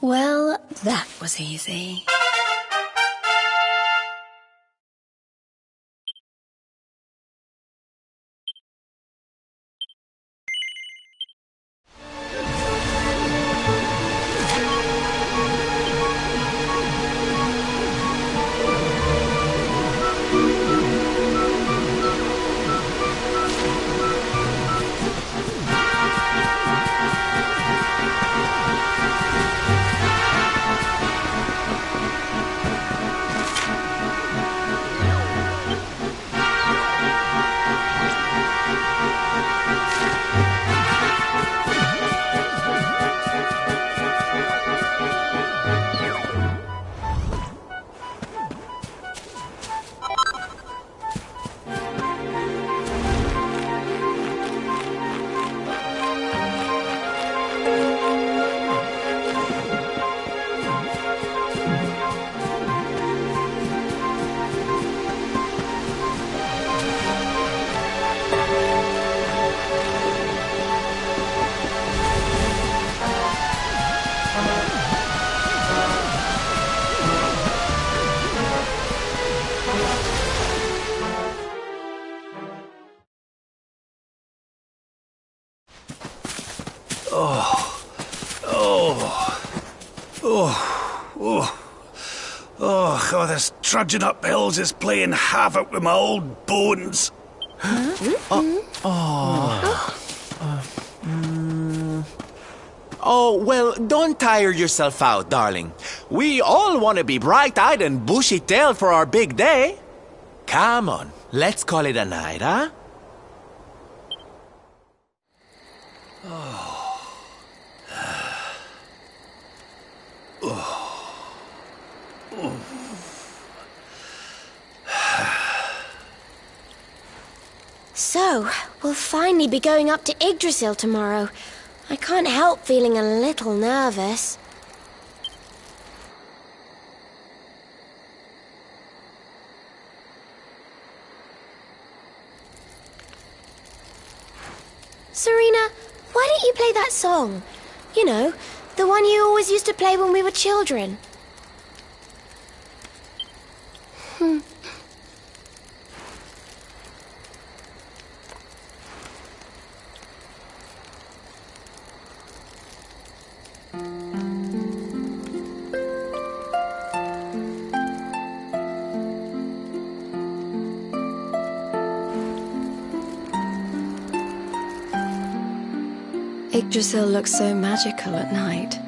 Well, that was easy. Oh, this trudging up hills is playing havoc with my old bones. Oh, well, don't tire yourself out, darling. We all want to be bright-eyed and bushy-tailed for our big day. Come on, let's call it a night, huh? So, we'll finally be going up to Yggdrasil tomorrow. I can't help feeling a little nervous. Serena, why don't you play that song? You know, the one you always used to play when we were children. Yggdrasil looks so magical at night.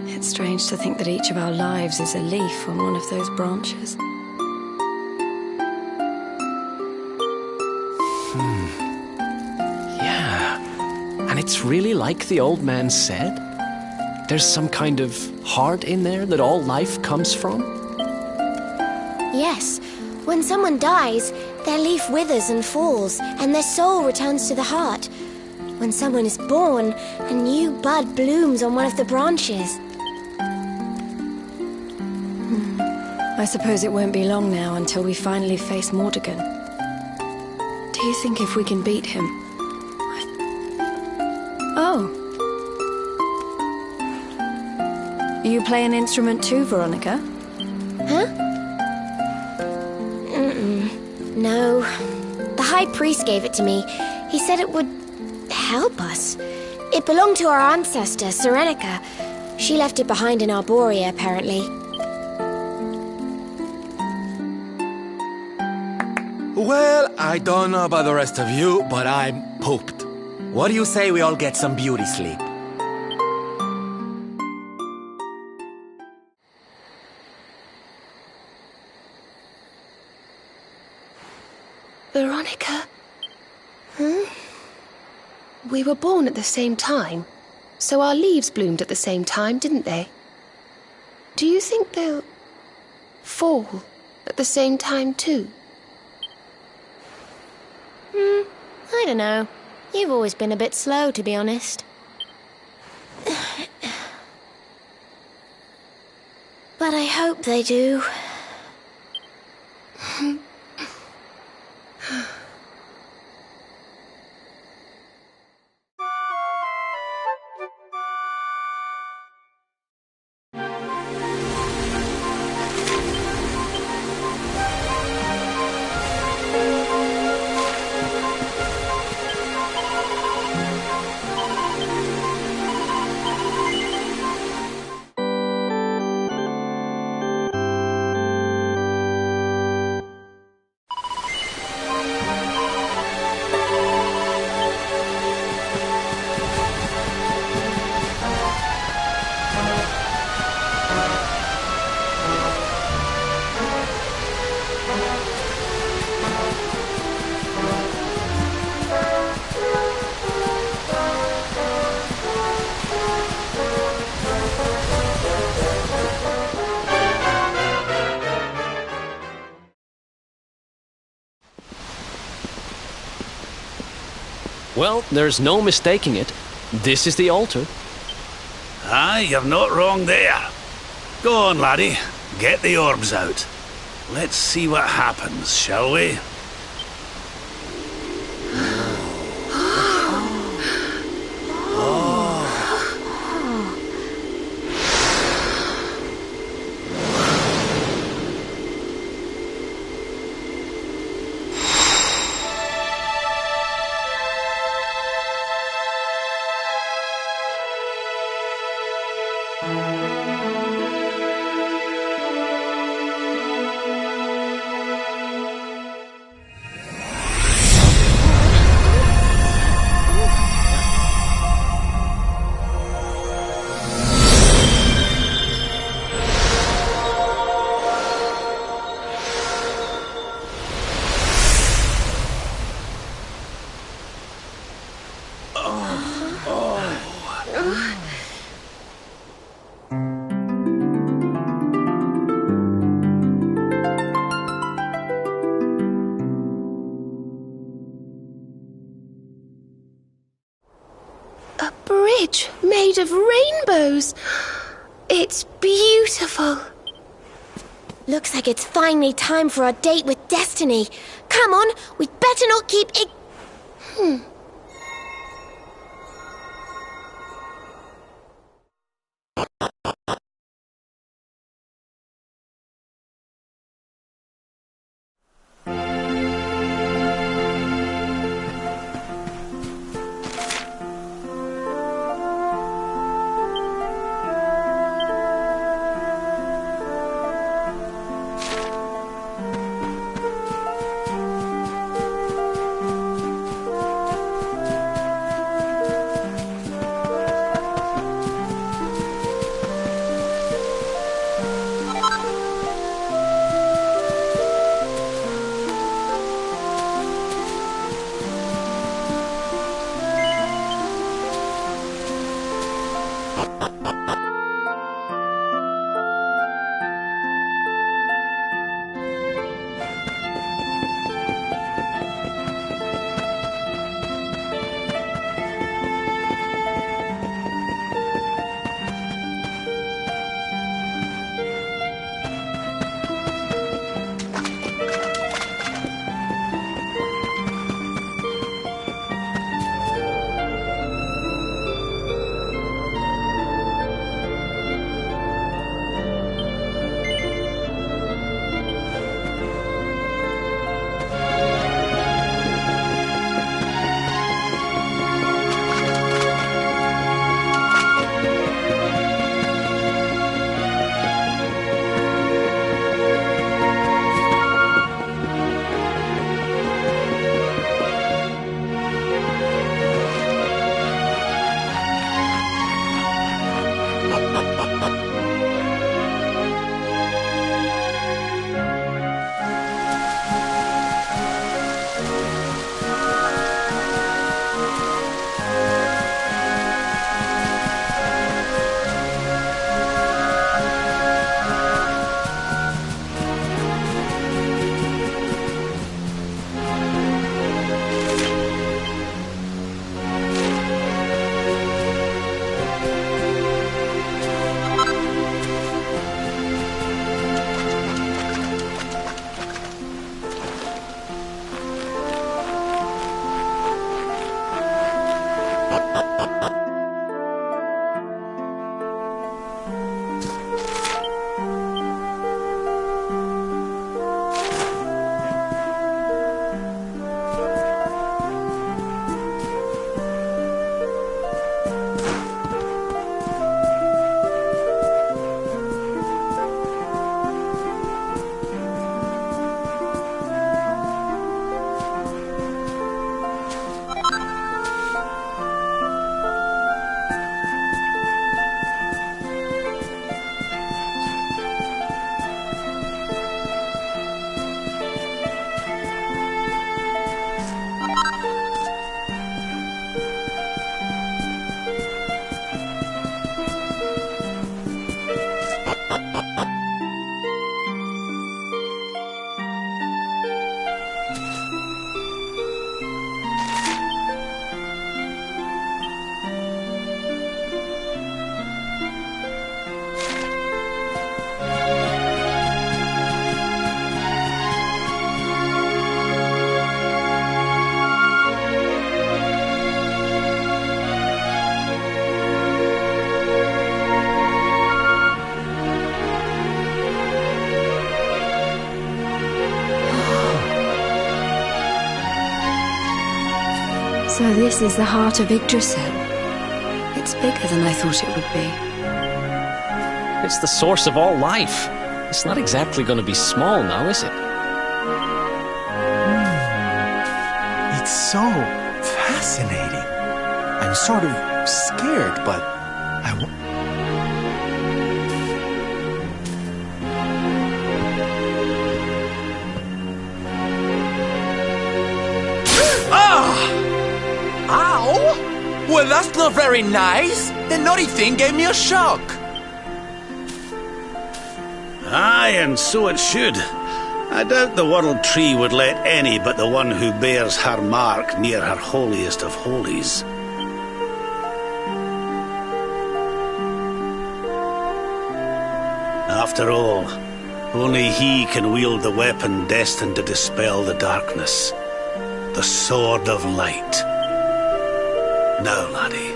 It's strange to think that each of our lives is a leaf on one of those branches. Yeah. And it's really like the old man said. There's some kind of heart in there that all life comes from. Yes, when someone dies, their leaf withers and falls, and their soul returns to the heart. When someone is born, a new bud blooms on one of the branches. I suppose it won't be long now until we finally face Mordegon. Do you think if we can beat him? Oh. You play an instrument too, Veronica? Huh? No. The High Priest gave it to me. He said it would help us. It belonged to our ancestor, Serenica. She left it behind in Arborea, apparently. Well, I don't know about the rest of you, but I'm pooped. What do you say we all get some beauty sleep? Veronica? We were born at the same time, so our leaves bloomed at the same time, didn't they? Do you think they'll fall at the same time too? I don't know. You've always been a bit slow, to be honest. But I hope they do. Well, there's no mistaking it. This is the altar. Aye, you're not wrong there. Go on, laddie. Get the orbs out. Let's see what happens, shall we? A bridge made of rainbows. It's beautiful. Looks like it's finally time for our date with Destiny. Come on, we'd better not keep it. So this is the heart of Yggdrasil. It's bigger than I thought it would be. It's the source of all life. It's not exactly going to be small now, is it? It's so fascinating. I'm sort of scared, but Ow! Well, that's not very nice. The naughty thing gave me a shock. Aye, and so it should. I doubt the World Tree would let any but the one who bears her mark near her holiest of holies. After all, only he can wield the weapon destined to dispel the darkness. The Sword of Light. Now, laddie,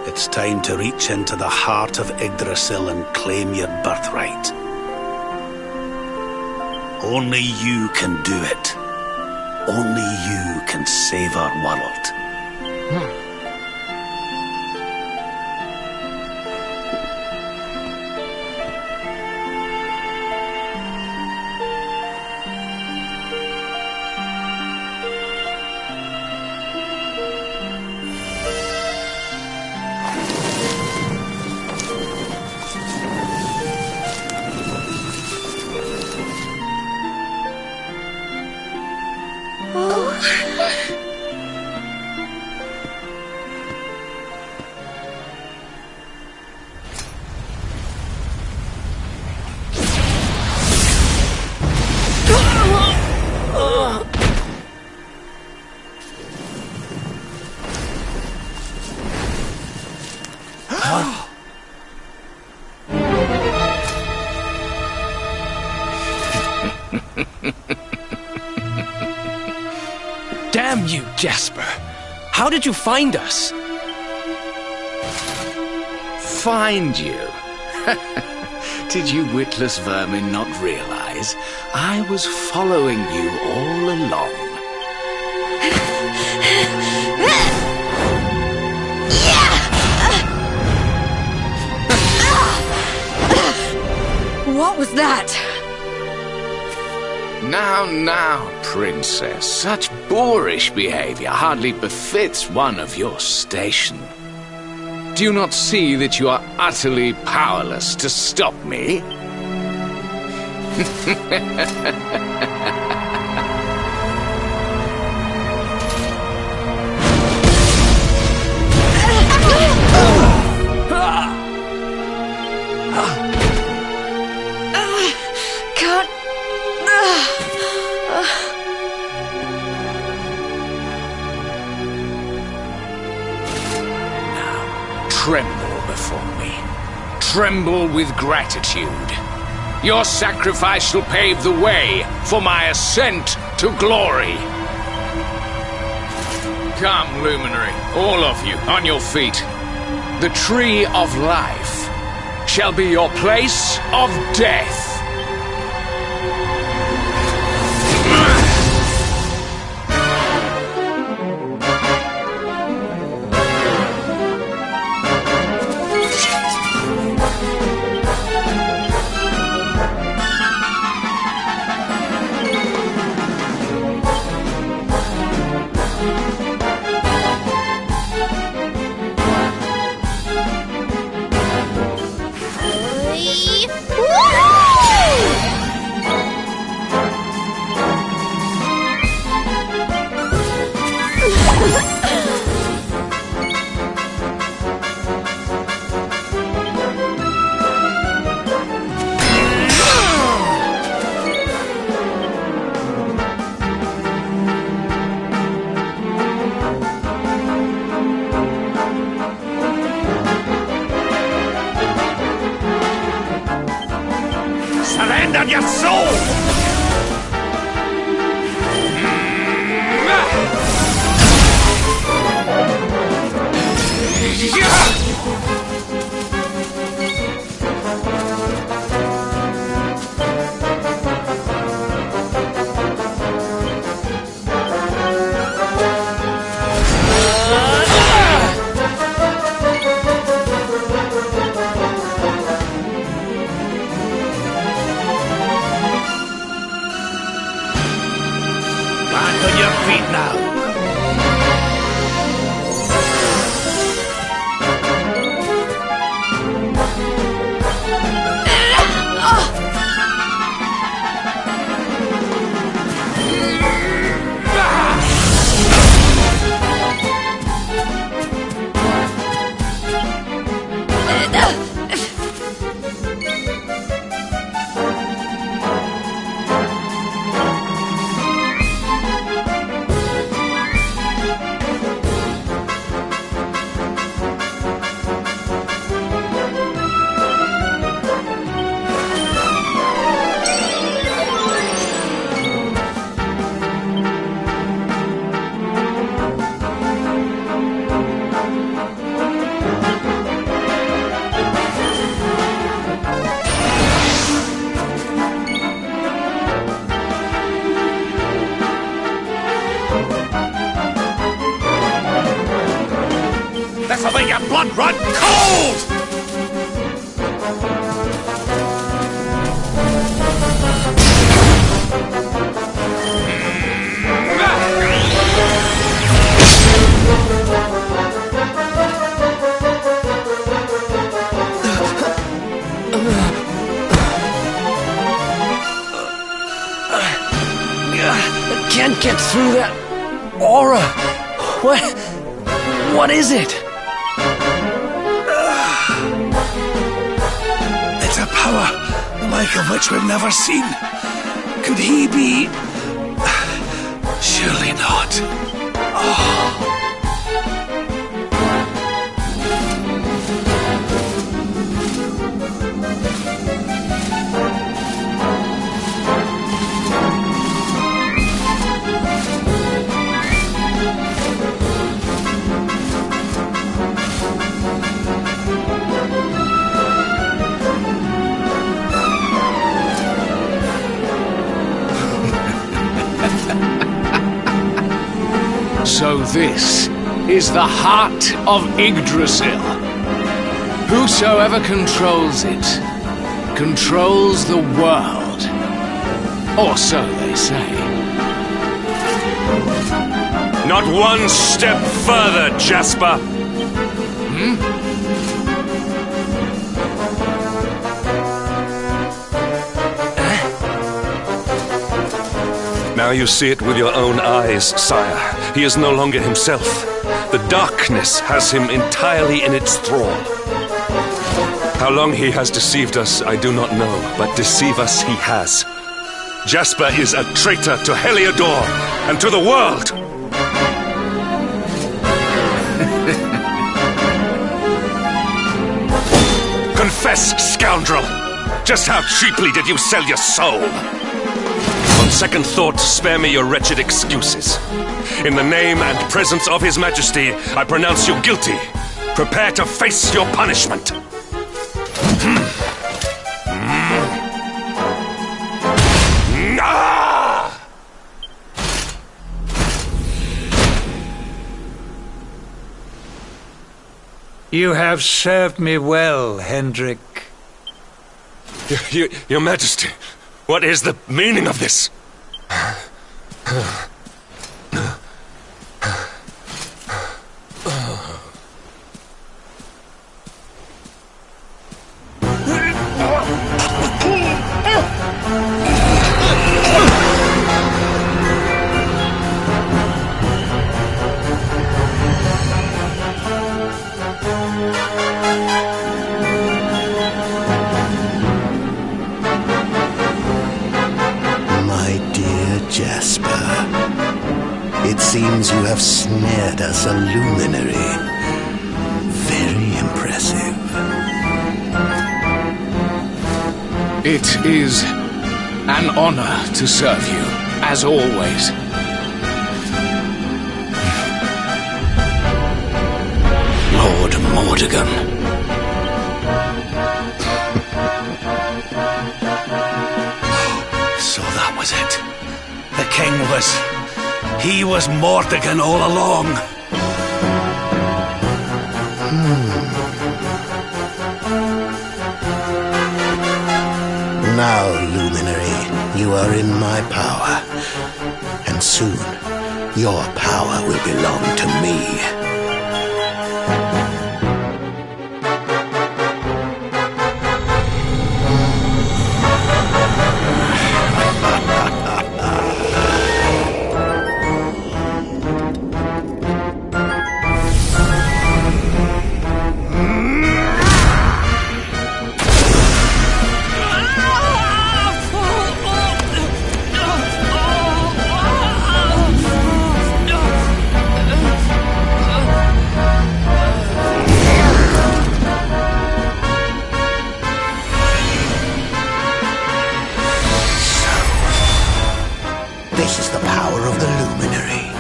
it's time to reach into the heart of Yggdrasil and claim your birthright. Only you can do it. Only you can save our world. Damn you, Jasper! How did you find us? Find you? Did you witless vermin not realize I was following you all along? What was that? Now, princess, such boorish behavior hardly befits one of your station. Do you not see that you are utterly powerless to stop me? Can't... Tremble before me. Tremble with gratitude. Your sacrifice shall pave the way for my ascent to glory. Come, Luminary, all of you, on your feet. The Tree of Life shall be your place of death. Surrender your soul! blood run cold! I can't get through that aura. What is it? It's a power, the like of which we've never seen. Could he be... Surely not. So this is the heart of Yggdrasil. Whosoever controls it, controls the world. Or so they say. Not one step further, Jasper! Now you see it with your own eyes, sire. He is no longer himself. The darkness has him entirely in its thrall. How long he has deceived us, I do not know, but deceive us he has. Jasper is a traitor to Heliodor and to the world! Confess, scoundrel! Just how cheaply did you sell your soul? On second thought, spare me your wretched excuses. In the name and presence of His Majesty, I pronounce you guilty. Prepare to face your punishment. You have served me well, Hendrik. Your Majesty, what is the meaning of this? Jasper, it seems you have snared us a luminary. Very impressive. It is an honor to serve you, as always. Lord Mordegon. So that was it. The king he was Mordegon all along. Now, Luminary, you are in my power. And soon, your power will belong to me. This is the power of the Luminary.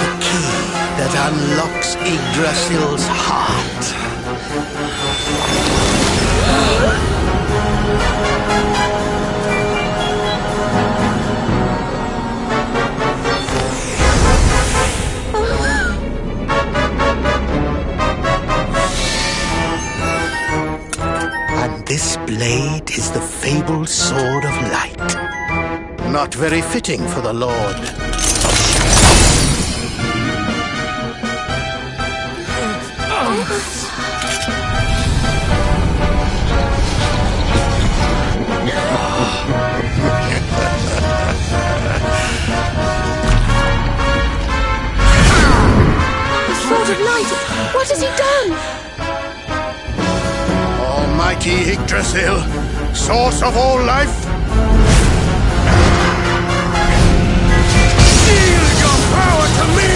The key that unlocks Yggdrasil's heart. This blade is the fabled Sword of Light. Not very fitting for the Lord. The Sword of Light! What has he done? Almighty Yggdrasil, source of all life, yield your power to me!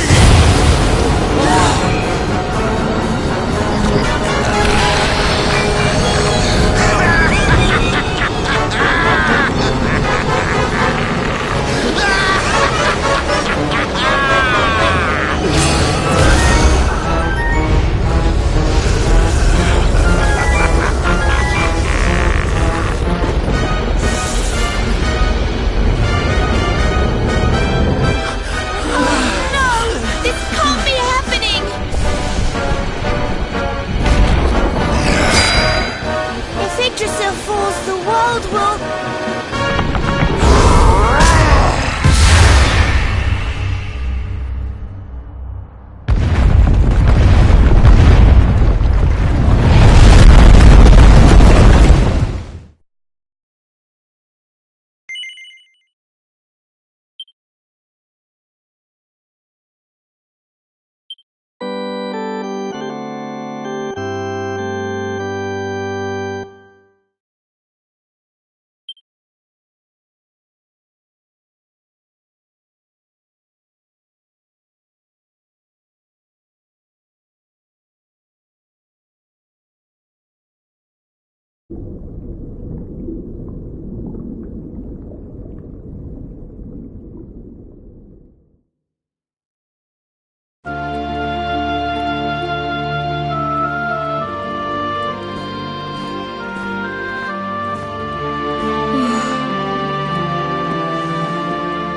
Yggdrasil falls, the world will...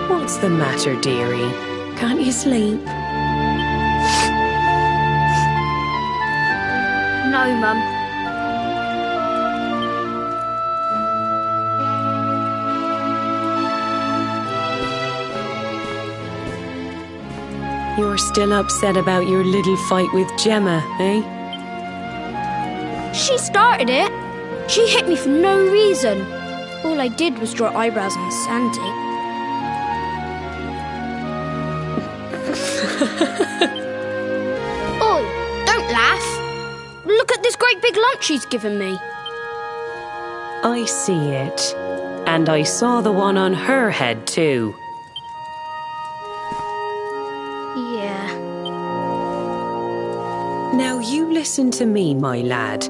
What's the matter, dearie? Can't you sleep? No, Mum. You're still upset about your little fight with Gemma, eh? She started it. She hit me for no reason. All I did was draw eyebrows on Sandy. Oi, don't laugh. Look at this great big lump she's given me. I see it. And I saw the one on her head, too. Yeah. Now you listen to me, my lad.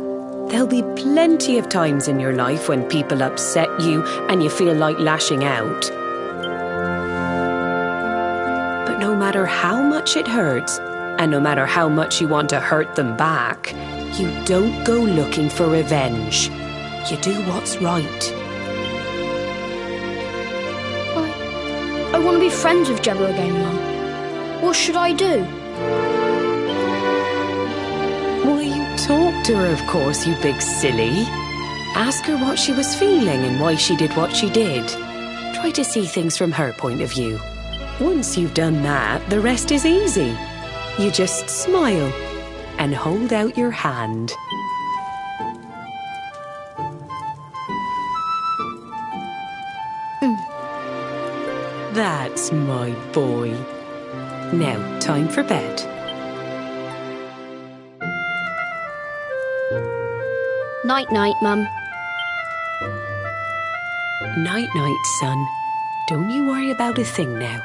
There'll be plenty of times in your life when people upset you and you feel like lashing out. But no matter how much it hurts, and no matter how much you want to hurt them back, you don't go looking for revenge. You do what's right. I want to be friends with Gemma again, Mum. What should I do? Well, you talk to her, of course, you big silly. Ask her what she was feeling and why she did what she did. Try to see things from her point of view. Once you've done that, the rest is easy. You just smile and hold out your hand. That's my boy. Now, time for bed. Night-night, Mum. Night-night, son. Don't you worry about a thing now.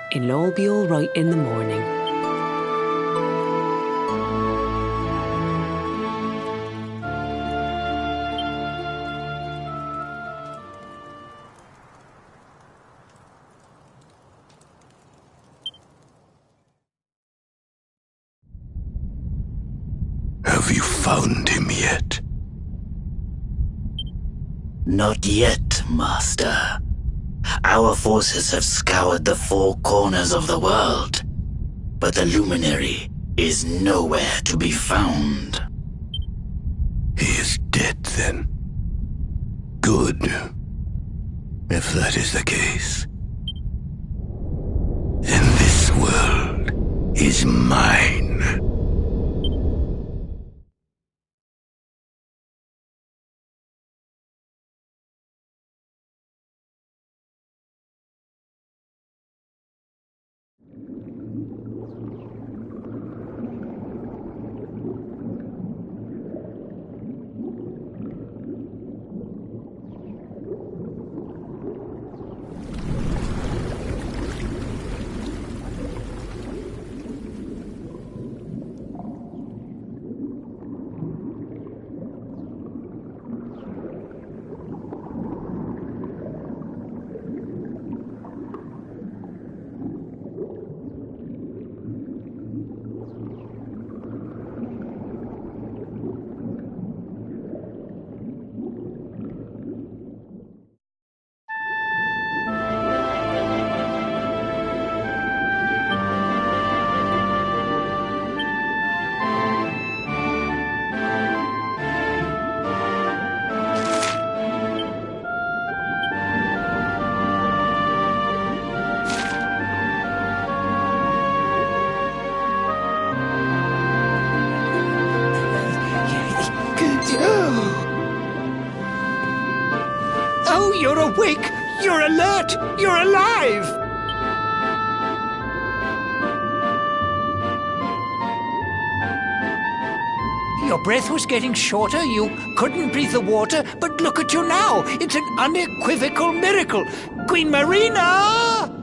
It'll all be all right in the morning. Have you found him yet? Not yet, Master. Our forces have scoured the four corners of the world, but the luminary is nowhere to be found. He is dead, then? Good. If that is the case, then this world is mine. Oh, you're awake! You're alert! You're alive! Your breath was getting shorter, you couldn't breathe the water, but look at you now! It's an unequivocal miracle! Queen Marina!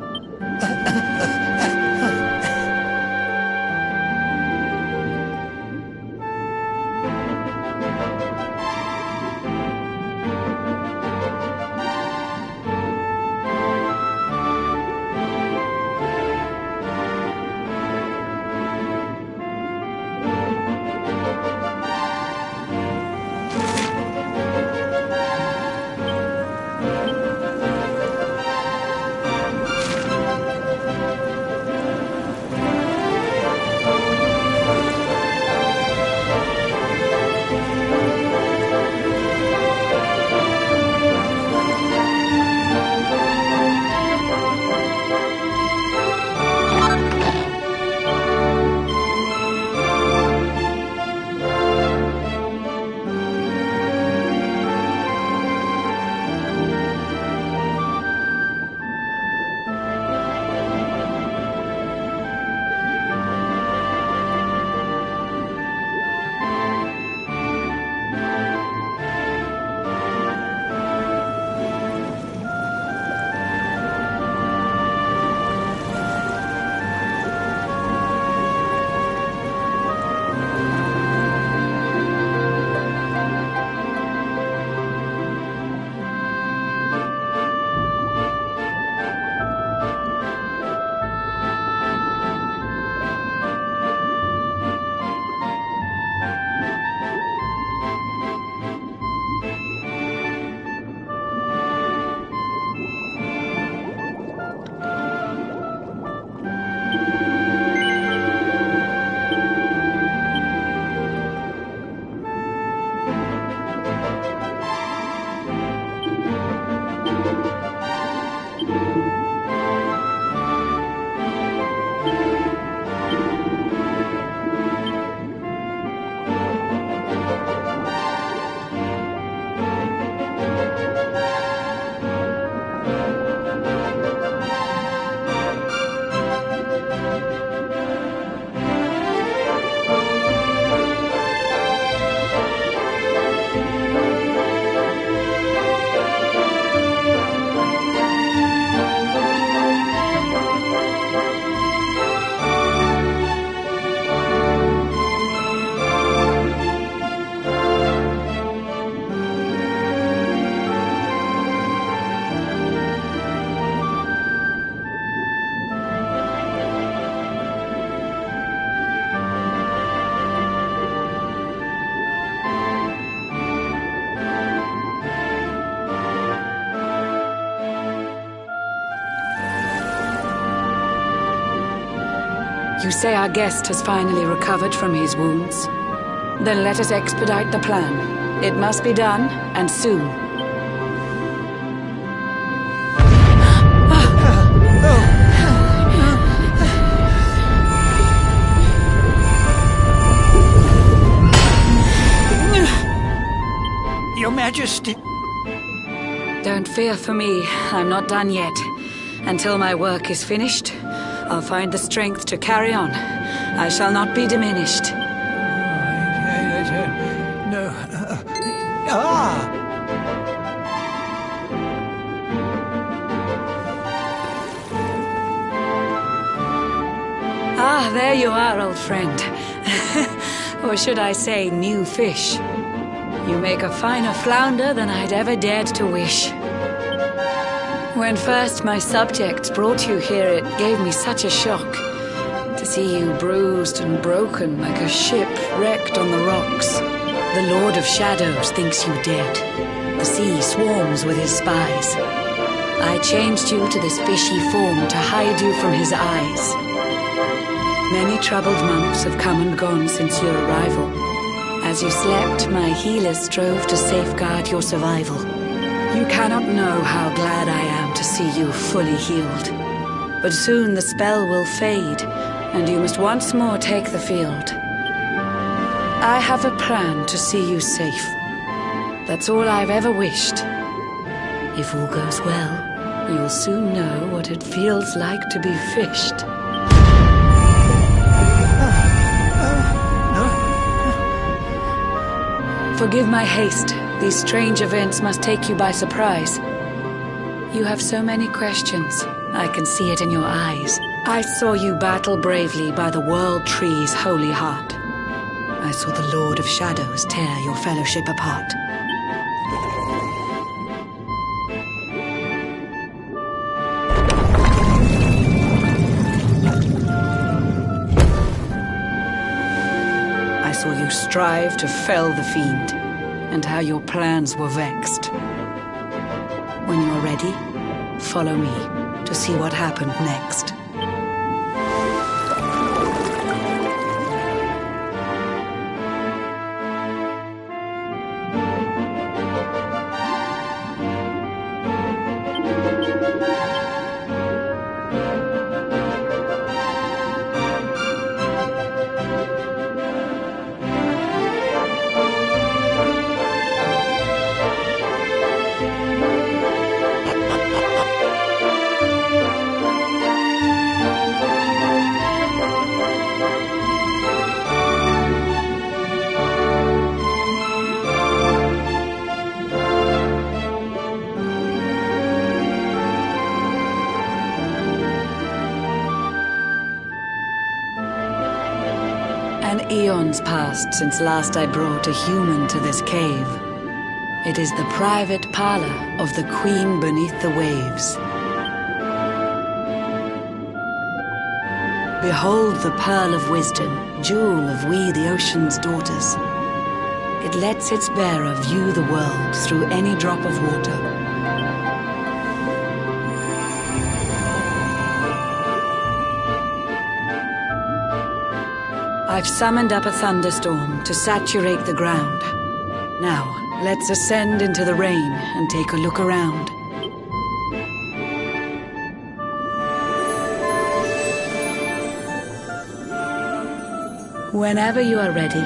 You say our guest has finally recovered from his wounds? Then let us expedite the plan. It must be done, and soon. Majesty. Don't fear for me. I'm not done yet. Until my work is finished, I'll find the strength to carry on. I shall not be diminished. No. Ah, there you are, old friend. Or should I say, new fish. You make a finer flounder than I'd ever dared to wish. When first my subjects brought you here, it gave me such a shock to see you bruised and broken like a ship wrecked on the rocks. The Lord of Shadows thinks you dead. The sea swarms with his spies. I changed you to this fishy form to hide you from his eyes. Many troubled months have come and gone since your arrival. As you slept, my healers strove to safeguard your survival. You cannot know how glad I am to see you fully healed. But soon the spell will fade, and you must once more take the field. I have a plan to see you safe. That's all I've ever wished. If all goes well, you'll soon know what it feels like to be fished. Forgive my haste. These strange events must take you by surprise. You have so many questions. I can see it in your eyes. I saw you battle bravely by the World Tree's holy heart. I saw the Lord of Shadows tear your fellowship apart. I saw you strive to fell the fiend, and how your plans were vexed. When you're ready, follow me to see what happened next. Eons passed since last I brought a human to this cave. It is the private parlor of the Queen beneath the waves. Behold the pearl of wisdom, jewel of we the ocean's daughters. It lets its bearer view the world through any drop of water. I've summoned up a thunderstorm to saturate the ground. Now, let's ascend into the rain and take a look around. Whenever you are ready,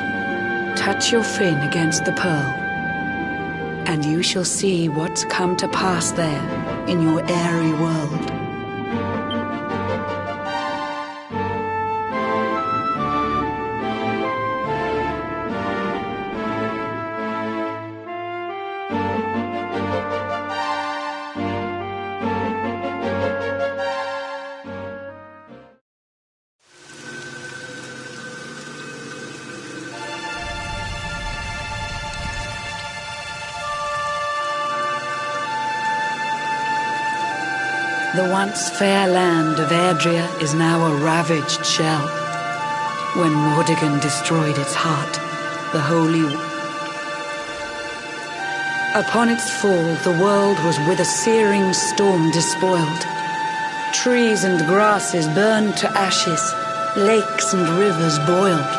touch your fin against the pearl, and you shall see what's come to pass there in your airy world. The once fair land of Erdrea is now a ravaged shell. When Mordegon destroyed its heart, the holy... Upon its fall, the world was with a searing storm despoiled. Trees and grasses burned to ashes, lakes and rivers boiled.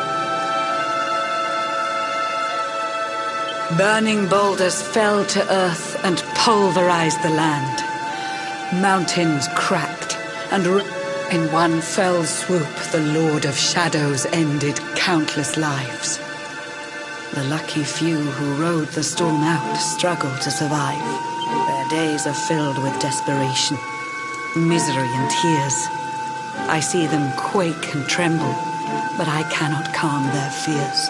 Burning boulders fell to earth and pulverized the land. Mountains cracked, and in one fell swoop the Lord of Shadows ended countless lives. The lucky few who rode the storm out struggle to survive. Their days are filled with desperation, misery and tears. I see them quake and tremble, but I cannot calm their fears.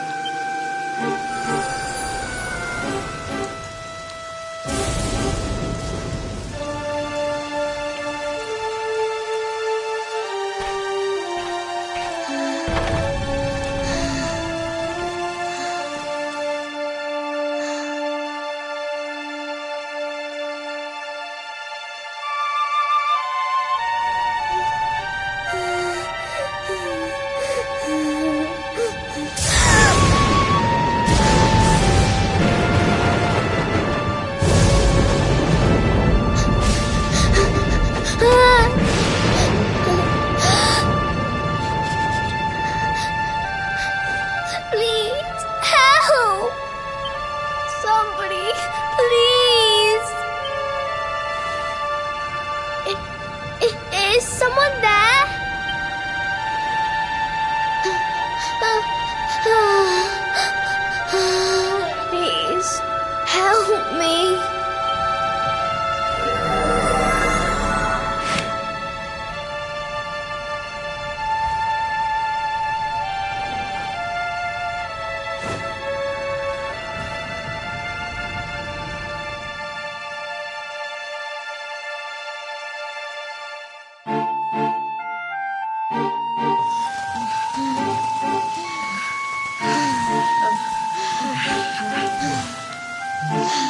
Please, help! Somebody, please! Is someone there? Please, help me.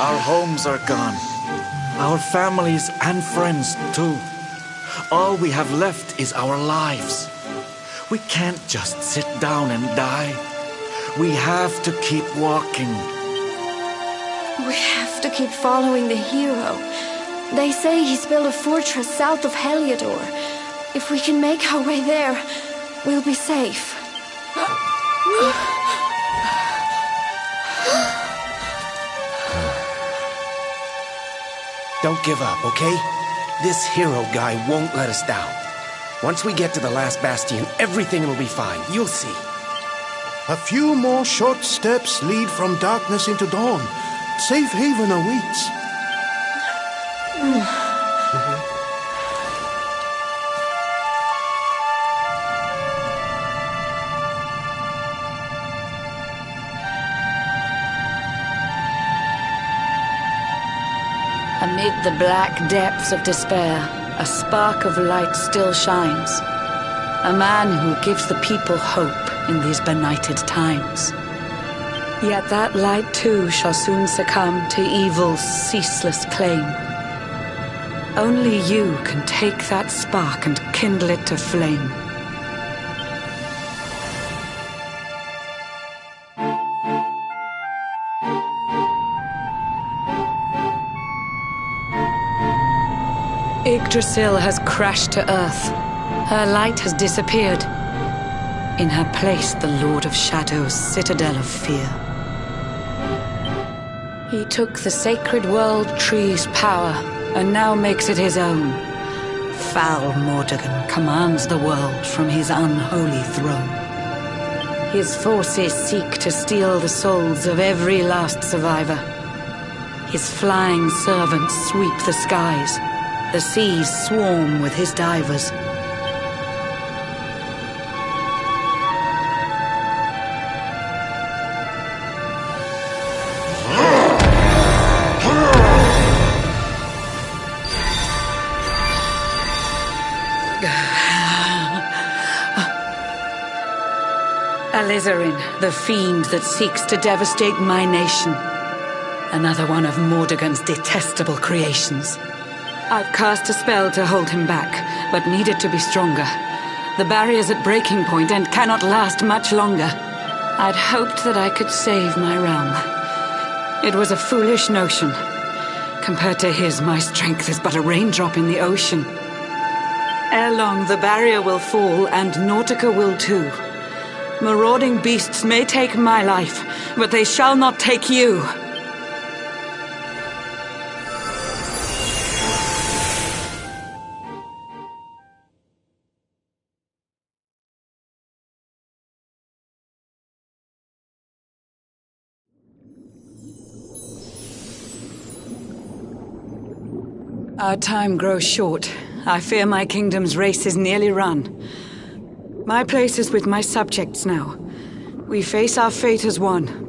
Our homes are gone. Our families and friends, too. All we have left is our lives. We can't just sit down and die. We have to keep walking. We have to keep following the hero. They say he's built a fortress south of Heliodor. If we can make our way there, we'll be safe. Don't give up, okay? This hero guy won't let us down. Once we get to the last bastion, everything will be fine. You'll see. A few more short steps lead from darkness into dawn. Safe haven awaits. Amid the black depths of despair, a spark of light still shines. A man who gives the people hope in these benighted times. Yet that light too shall soon succumb to evil's ceaseless claim. Only you can take that spark and kindle it to flame. Yggdrasil has crashed to earth. Her light has disappeared. In her place, the Lord of Shadows' citadel of fear. He took the sacred world tree's power and now makes it his own. Foul Mordegon commands the world from his unholy throne. His forces seek to steal the souls of every last survivor. His flying servants sweep the skies. The seas swarm with his divers. Alizarin, the fiend that seeks to devastate my nation. Another one of Mordegon's detestable creations. I've cast a spell to hold him back, but need it to be stronger. The barrier's at breaking point and cannot last much longer. I'd hoped that I could save my realm. It was a foolish notion. Compared to his, my strength is but a raindrop in the ocean. Ere long, the barrier will fall, and Nautica will too. Marauding beasts may take my life, but they shall not take you. Our time grows short. I fear my kingdom's race is nearly run. My place is with my subjects now. We face our fate as one.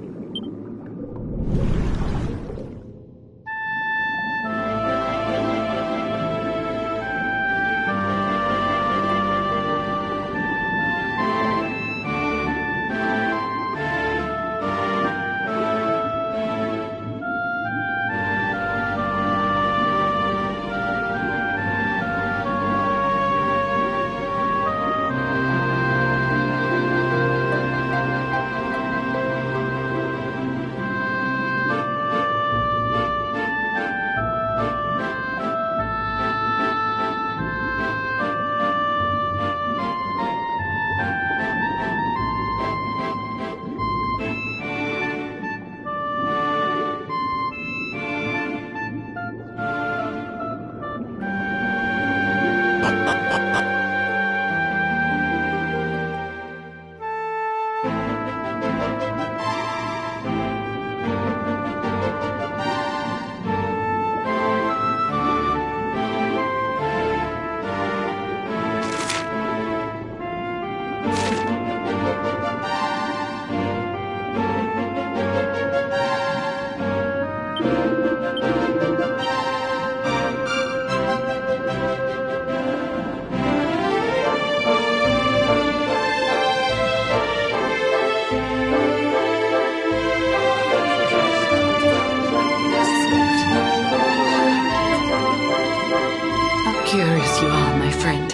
Curious you are, my friend.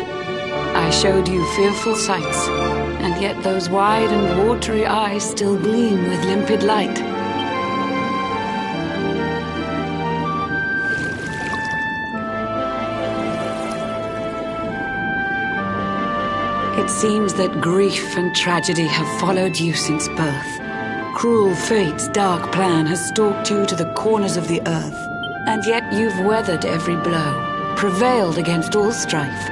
I showed you fearful sights, and yet those wide and watery eyes still gleam with limpid light. It seems that grief and tragedy have followed you since birth. Cruel fate's dark plan has stalked you to the corners of the earth, and yet you've weathered every blow. Prevailed against all strife.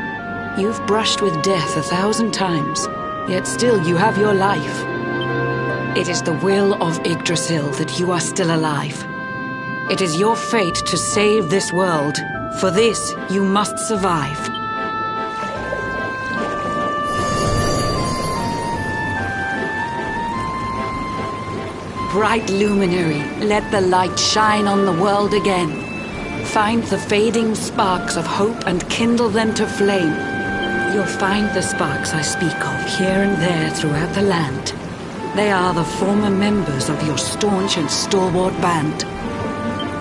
You've brushed with death 1,000 times, yet still you have your life. It is the will of Yggdrasil that you are still alive. It is your fate to save this world. For this, you must survive. Bright luminary, let the light shine on the world again. Find the fading sparks of hope and kindle them to flame. You'll find the sparks I speak of here and there throughout the land. They are the former members of your staunch and stalwart band.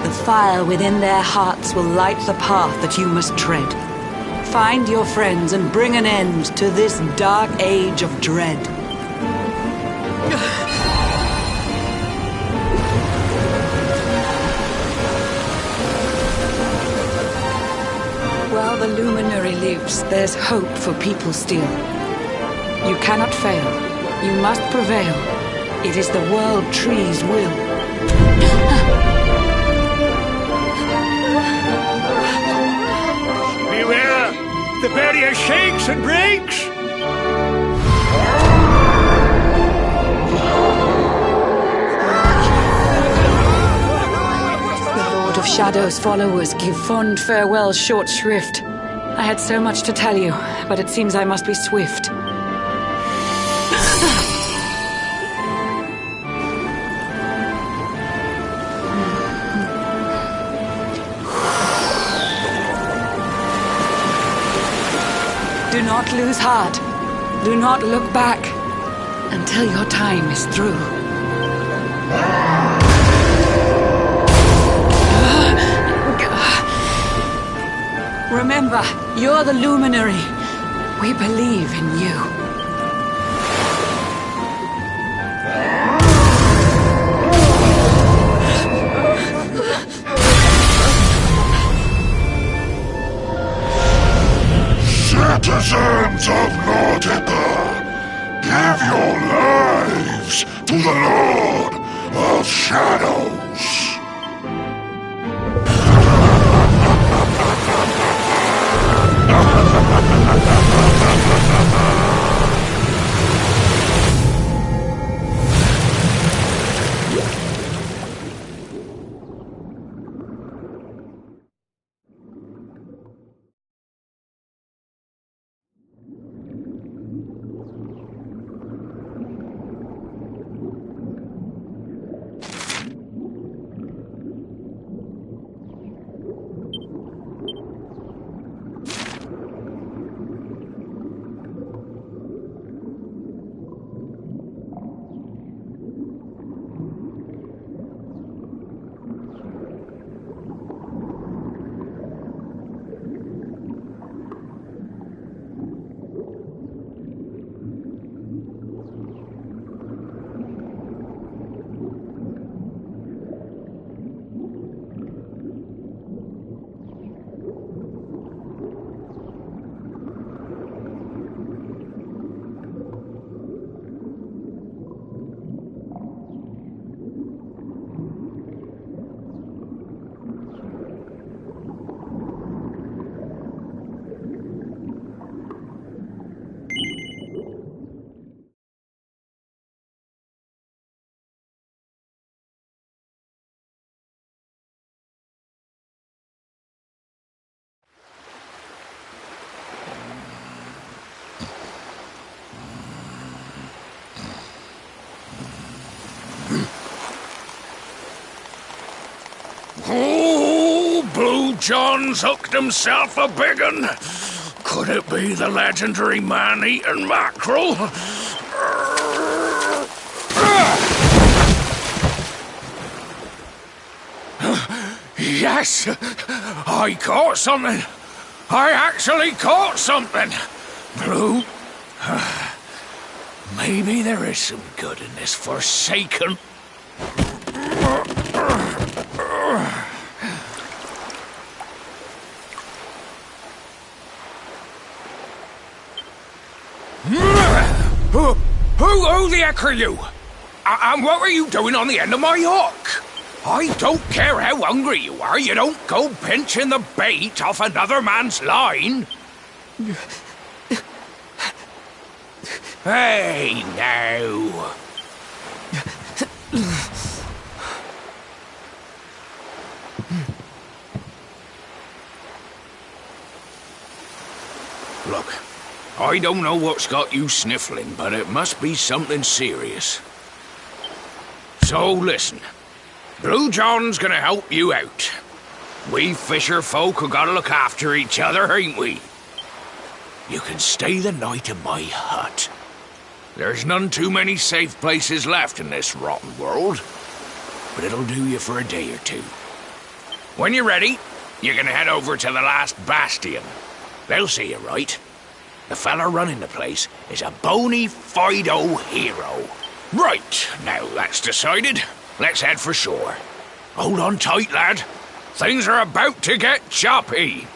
The fire within their hearts will light the path that you must tread. Find your friends and bring an end to this dark age of dread. While the luminary lives, there's hope for people still. You cannot fail. You must prevail. It is the world tree's will. Beware! The barrier shakes and breaks! Of Shadow's followers give fond farewell short shrift. I had so much to tell you, but it seems I must be swift. Do not lose heart. Do not look back until your time is through. Remember, you're the luminary. We believe in you. Citizens of Nautica, give your lives to the Lord of Shadows. Oh, Blue John's hooked himself a big un. Could it be the legendary man-eating mackerel? Yes, I caught something. I actually caught something. Blue, maybe there is some good in this forsaken... Who the heck are you? And what were you doing on the end of my hook? I don't care how hungry you are, you don't go pinching the bait off another man's line. Hey, now. Look, I don't know what's got you sniffling, but it must be something serious. So listen, Blue John's gonna help you out. We fisher folk have gotta look after each other, ain't we? You can stay the night in my hut. There's none too many safe places left in this rotten world, but it'll do you for a day or two. When you're ready, you're gonna head over to the last bastion. They'll see you right. The fella running the place is a bona fide hero. Right, now that's decided. Let's head for shore. Hold on tight, lad. Things are about to get choppy.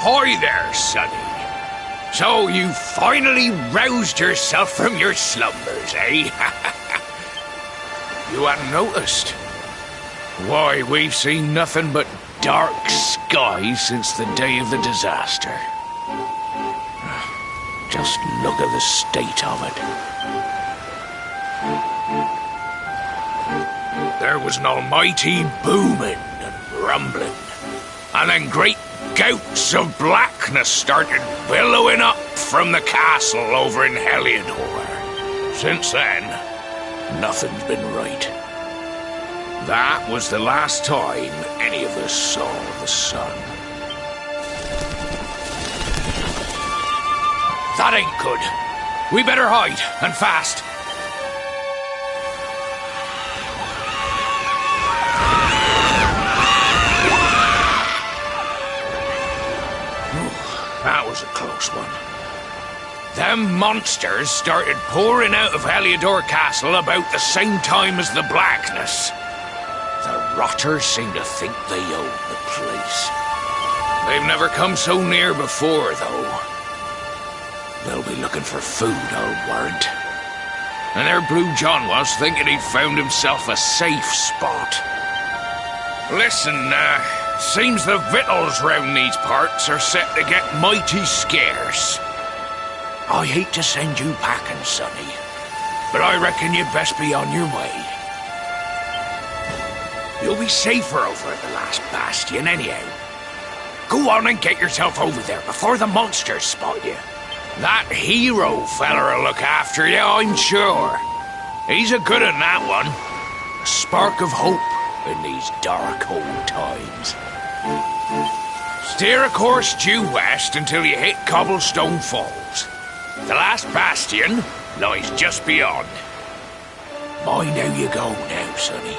Ahoy there, sonny. So you finally roused yourself from your slumbers, eh? You hadn't noticed? Why, we've seen nothing but dark skies since the day of the disaster. Just look at the state of it. There was an almighty booming and rumbling, and then great gouts of blackness started billowing up from the castle over in Heliodor. Since then, nothing's been right. That was the last time any of us saw the sun. That ain't good. We better hide, and fast. That was a close one. Them monsters started pouring out of Heliodor Castle about the same time as the blackness. The rotters seem to think they own the place. They've never come so near before, though. They'll be looking for food, I'll warrant. And there Blue John was, thinking he'd found himself a safe spot. Listen, seems the victuals round these parts are set to get mighty scarce. I hate to send you packing, sonny, but I reckon you'd best be on your way. You'll be safer over at the last bastion anyhow. Go on and get yourself over there before the monsters spot you. That hero feller'll look after you, I'm sure. He's a good un, that one. A spark of hope in these dark old times. Steer a course due west until you hit Cobblestone Falls. The last bastion lies just beyond. Mind how you go now, sonny.